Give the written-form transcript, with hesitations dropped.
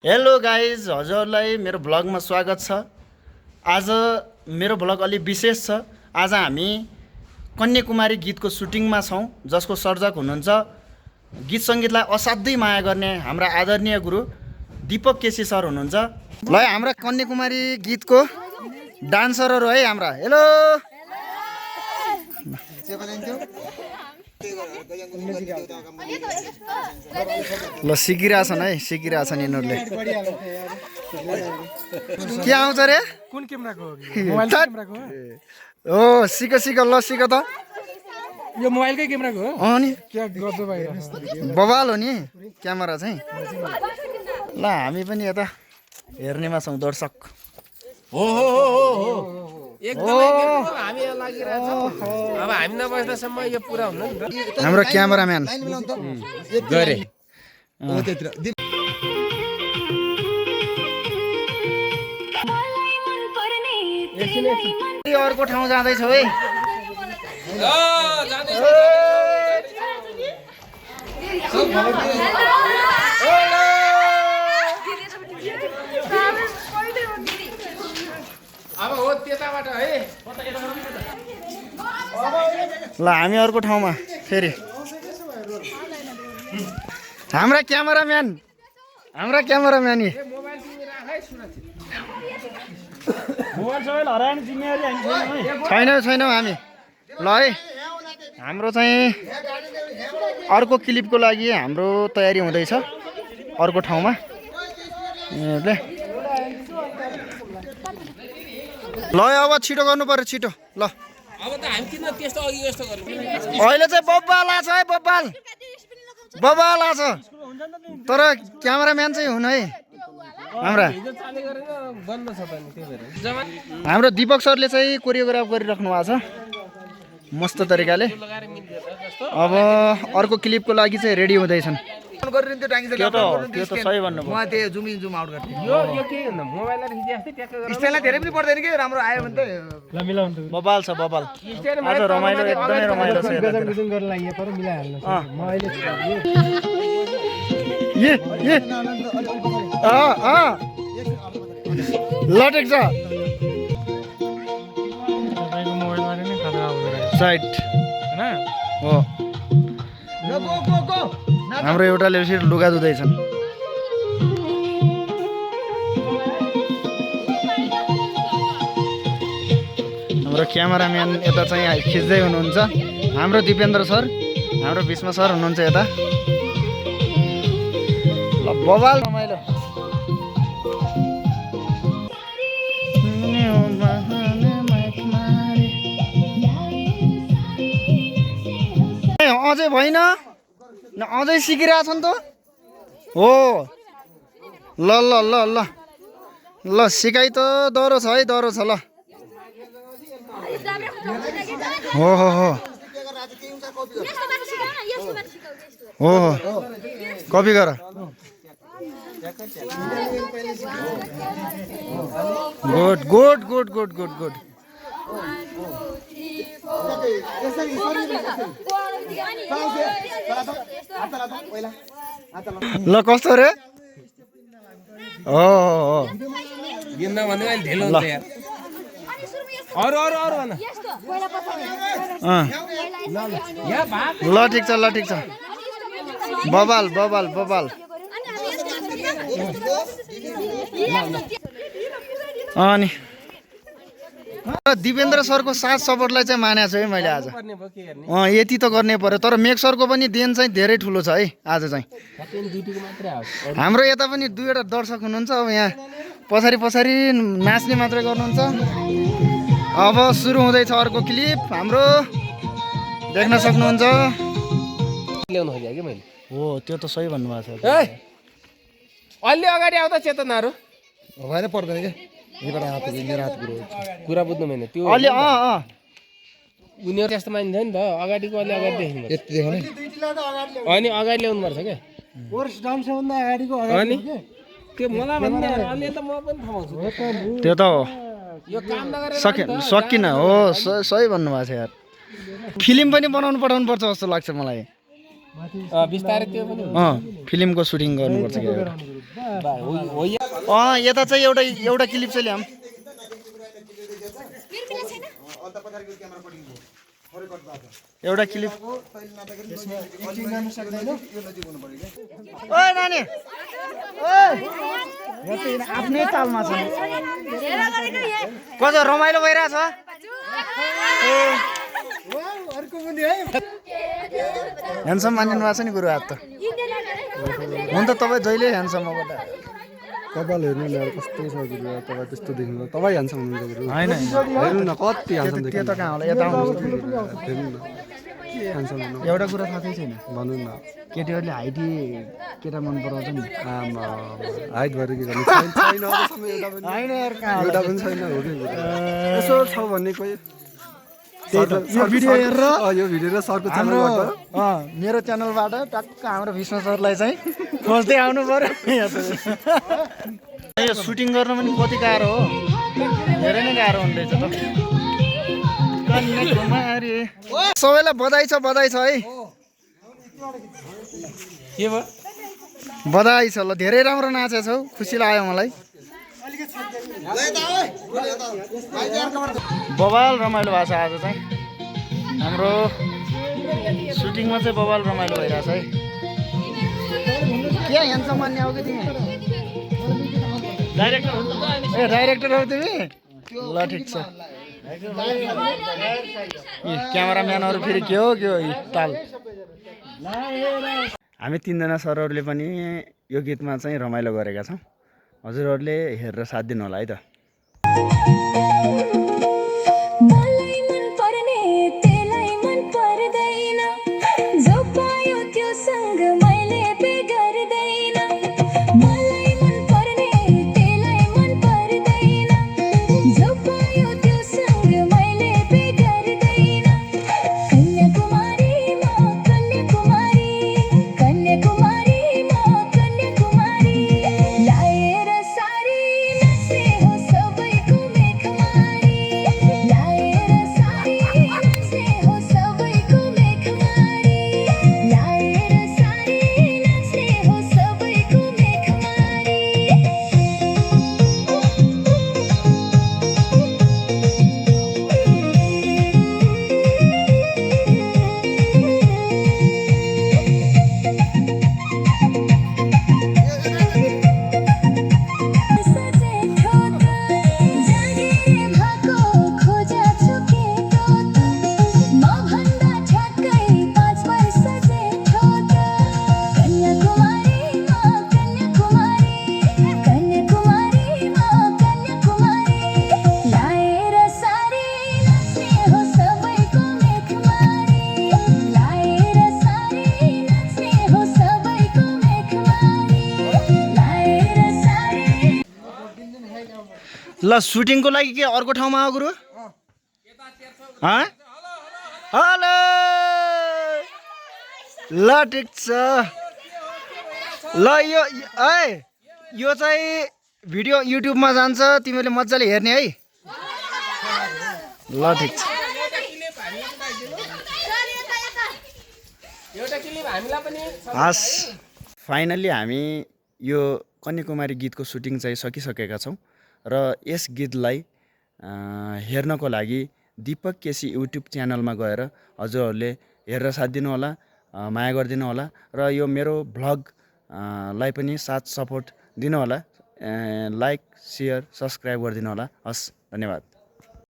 Hello guys, हजुरलाई मेरो भ्लगमा स्वागत छ। आज मेरो भ्लग अलि विशेष छ। आज हामी कन्याकुमारी गीतको सुटिङमा छौँ, जसको सर्जक हुनुहुन्छ गीत सङ्गीतलाई असाध्यै माया गर्ने हाम्रा आदरणीय गुरु दीपक केसी सर हुनुहुन्छ। ल हाम्रा कन्याकुमारी गीतको डान्सरहरू है हाम्रा। हेलो ल सिकिरहेछन् है, सिकिरहेछन् यिनीहरूले। के आउँछ रे? कुन क्यामेराको मोबाइल क्यामेराको हो? सिक सिक, ल सिक त। यो मोबाइलकै क्यामेराको हो? नि क्या गर्छ बाहिर बवाल हो नि क्यामेरा चाहिँ। ल हामी पनि यता हेर्नेमा छौँ, दर्शक हो हो हो हो हो एकदमै हामी लागिरहेछ। अब हामी नबस्दासम्म यो पुरा हुन्न नि त। हाम्रो क्यामेराम्यान गरे अर्को ठाउँ जाँदैछौ है। अब हो त्यताबाट है। ल हामी अर्को ठाउँमा फेरि। हाम्रा क्यामेराम्यान यी छैनौँ हामी। ल है हाम्रो चाहिँ अर्को क्लिपको लागि हाम्रो तयारी हुँदैछ अर्को ठाउँमा। ल अब छिटो गर्नु पर्यो, छिटो। ल अब त हामी किन त्यस्तो अघि यस्तो गर्नु? अहिले चाहिँ बब्बाल आछ है, बब्बाल आछ। तर क्यामेराम्यान चाहिँ हुनु है हाम्रा। हाम्रो दीपक सरले चाहिँ कोरियोग्राफ गरिराख्नु भएको छ मस्त तरिकाले। अब अर्को क्लिपको लागि चाहिँ रेडी हुँदैछन्। त्यो त सही भन्नु भयो। यो के भन्दा मोबाइलले खिचे जस्तै ट्याक्क गरेर स्टाइललाई धेरै पनि पर्दैन कि राम्रो आयो भने त ल मिलाउनु त बबाल छ, बबाल। आज रमाइलो, एकदमै रमाइलो छ यतातिर। गजन गर्न लागि पर मिलाइहाल्नु म अहिले लटेक छ तपाईको मोबाइलबाट नै खतरा आउँदो रहेछ साइड हैन। हो। हाम्रो एउटाले फेरि लुगा धुँदैछन्। हाम्रो क्यामेराम्यान यता चाहिँ खिच्दै हुनुहुन्छ। हाम्रो दिपेन्द्र सर, हाम्रो भीष्म सर हुनुहुन्छ यता। ल बवाल रमाइलो। अझै भएन, अझै सिकिरहेछन् त। हो ल ल ल ल ल सिकाइ त डह्रो छ है, डह्रो छ। ल हो हो हो हो हो कपी गर। Good good good good good good. ल कस्तो रे? हो हो गिन्दा भन्दै अहिले ढिलो हुन्छ यार। अरु अरु अरु भन। यहाँ भाग ल ठिक छ, ल ठिक छ। बबाल बबाल बबाल। अनि दिपेन्द्र सरको साथ सपोर्टलाई चाहिँ मानेको छु है मैले आज। गर्ने भयो के गर्ने? यति त गर्ने पर्यो। तर मेक सरको पनि देन चाहिँ धेरै ठुलो छ है आज चाहिँ। ड्युटीको मात्रै आउँछ। हाम्रो यता पनि दुईवटा दर्शक हुनुहुन्छ। अब यहाँ पछाडि पछाडि नाच्ने मात्रै गर्नुहुन्छ। अब सुरु हुँदैछ अर्को क्लिप हाम्रो, देख्न सक्नुहुन्छ। ल्याउनु खोजेँ कि मैले। हो त्यो त सही भन्नुभएको छ। ए अलि अगाडि आउँदा चेतनाहरू भएन पर्दैन कि यहीबाट हात मेरो हात कुरो कुरा बुझ्नु भएन त्यो। अलि उनीहरू त्यस्तो मानिन्छ नि त, अगाडिको अलि अगाडि देख्नु। यति देखाउने अनि अगाडि ल्याउनु पर्छ क्या। कोर्स डान्स भन्दा अगाडिको अनि त्यो मलाई भन्ने अलि त म पनि थाहा पाउँछु। त्यो त हो, यो काम नगरेर सकिन। हो सही भन्नुभएको छ यार। फिल्म पनि बनाउनु पठाउनु पर्छ जस्तो लाग्छ मलाई। बिस्तारै त्यो पनि फिल्मको सुटिङ गर्नुपर्छ क्या एउटा। यता चाहिँ एउटा क्लिप चाहिँ ल्याऊँ एउटा क्लिप ओए नानी आफ्नै तालमा छ कस्तो रमाइलो भइरहेछ ह्यान्डसम मानिनु भएको छ नि गुरु हात त हुन त तपाईँ जहिले ह्यान्डसम हो कपाल हेर्नु न यार कस्तो छ गुरु तपाईँ त्यस्तो देख्नु तपाईँ ह्यान्डसम हुनुहुन्छ गुरु होइन हेर्नु न कति ह्यान्डसम त्यो त कहाँ होला यता आउनु हेर्नु न के ह्यान्डसम हुनु एउटा कुरा थाहा छैन भन्नु न केटीहरूले हाइटी केटा मन पराउँछ नि आमा हाइट भएर के गर्नु छैन अबसम्म एउटा पनि होइन यार कहाँ एउटा पनि छैन हो कि यसो छ भन्ने कोही यो भिडियो हेरेर यो भिडियो र सरको हाम्रो च्यानलबाट मेरो च्यानलबाट टक्क हाम्रो विष्णु सरलाई चाहिँ खोज्दै आउनु पर्यो यो सुटिङ गर्न पनि कति गाह्रो हो धेरै नै गाह्रो हुँदैछ त कन्याकुमारी सबैलाई बधाई छ है के भयो बधाई छ ल धेरै राम्रो नाचेछौ खुसी लाग्यो मलाई बवाल रमाइलो भएको छ आज चाहिँ हाम्रो सुटिङमा चाहिँ बवाल रमाइलो भइरहेछ है के ह्यान्डसम मान्ने हो कि तिमी ए डाइरेक्टर हो तिमी ल ठिक छ क्यामेराम्यानहरू फेरि के हो ताल हामी तिनजना सरहरूले पनि यो गीतमा चाहिँ रमाइलो गरेका छौँ हजुरहरूले हेरेर साथ दिनु होला है त ल सुटिङको लागि के अर्को ठाउँमा हो गुरु हेलो ल ठिक छ ल यो चाहिँ भिडियो युट्युबमा जान्छ तिमीले मजाले हेर्ने है ल ठिक छ हस् फाइनल्ली हामी यो कन्याकुमारी गीतको सुटिङ चाहिँ सकिसकेका छौँ र यस गीतलाई हेर्नको लागि दीपक केसी युट्युब च्यानलमा गएर हजुरहरूले हेरेर साथ दिनु होला माया गरिदिनु होला र यो मेरो भ्लगलाई पनि साथ सपोर्ट दिनु होला लाइक सेयर सब्सक्राइब गरिदिनु होला हस् धन्यवाद।